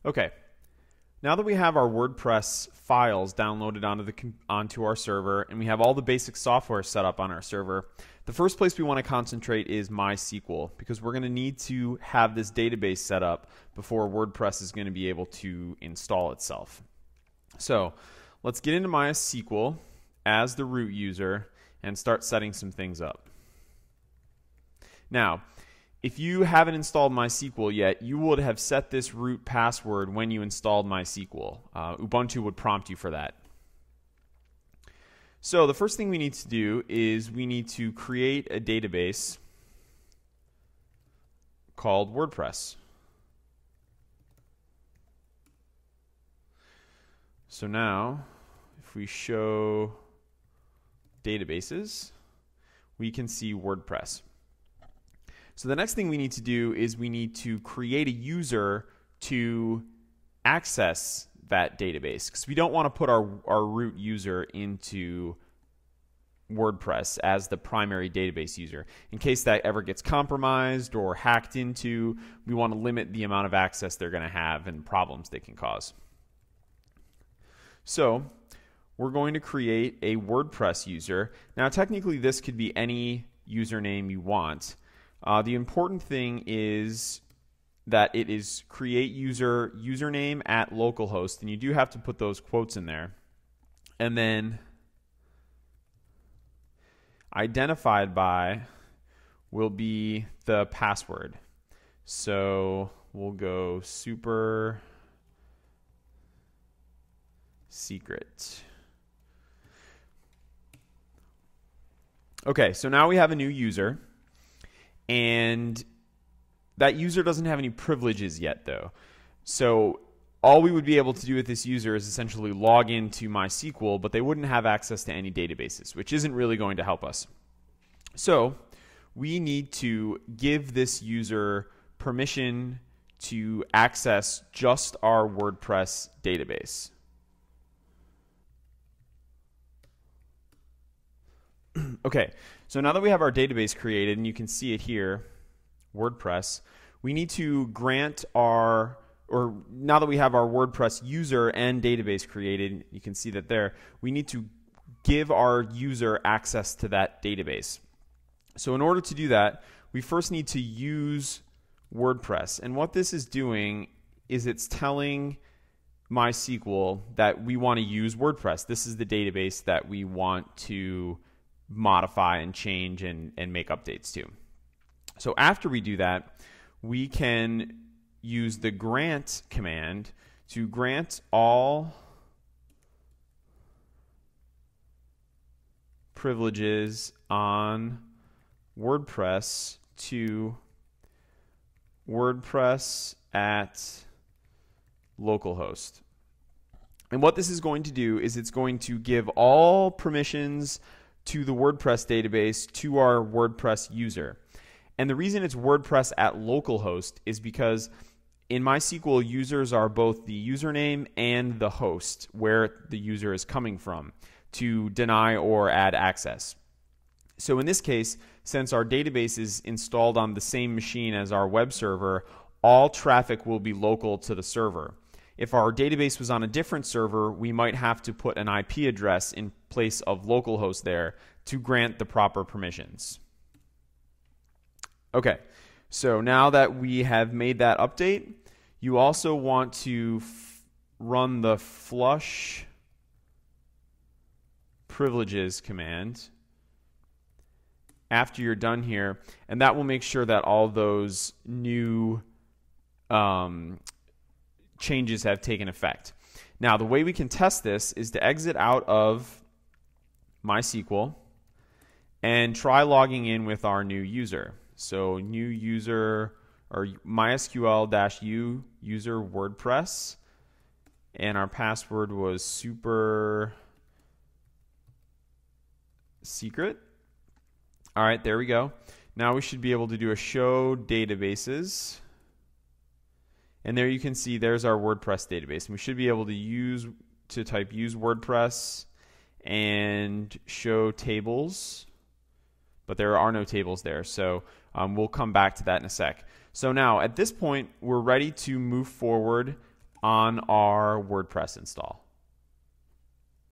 Okay, now that we have our WordPress files downloaded onto our server and we have all the basic software set up on our server, the first place we want to concentrate is MySQL, because we're going to need to have this database set up before WordPress is going to be able to install itself. So let's get into MySQL as the root user and start setting some things up. Now, if you haven't installed MySQL yet, you would have set this root password when you installed MySQL. Ubuntu would prompt you for that. So the first thing we need to do is we need to create a database called WordPress. So now, if we show databases, we can see WordPress. So the next thing we need to do is we need to create a user to access that database, because we don't want to put our root user into WordPress as the primary database user. In case that ever gets compromised or hacked into, we want to limit the amount of access they're going to have and problems they can cause. So we're going to create a WordPress user. Now technically this could be any username you want. The important thing is that it is create username at localhost, and you do have to put those quotes in there. And then identified by will be the password. So we'll go super secret. Okay, so now we have a new user. And that user doesn't have any privileges yet, though. So all we would be able to do with this user is essentially log into MySQL, but they wouldn't have access to any databases, which isn't really going to help us. So we need to give this user permission to access just our WordPress database. Okay, so now that we have our database created, and you can see it here, WordPress, we need to grant now that we have our WordPress user and database created, you can see that there, we need to give our user access to that database. So in order to do that, we first need to use WordPress. And what this is doing is it's telling MySQL that we want to use WordPress. This is the database that we want to modify and change and make updates to. So after we do that, we can use the grant command to grant all privileges on WordPress to WordPress at localhost. And what this is going to do is it's going to give all permissions to the WordPress database to our WordPress user. And the reason it's WordPress at localhost is because in MySQL, users are both the username and the host, where the user is coming from, to deny or add access. So in this case, since our database is installed on the same machine as our web server, all traffic will be local to the server. If our database was on a different server, we might have to put an IP address in place of localhost there to grant the proper permissions. Okay, so now that we have made that update, you also want to run the flush privileges command after you're done here, and that will make sure that all those new changes have taken effect. Now, the way we can test this is to exit out of MySQL and try logging in with our new user. So new user, or MySQL-u user WordPress, and our password was super secret. All right, there we go. Now we should be able to do a show databases. And there you can see there's our WordPress database. And we should be able to type use WordPress and show tables. But there are no tables there. So we'll come back to that in a sec. So now at this point, we're ready to move forward on our WordPress install.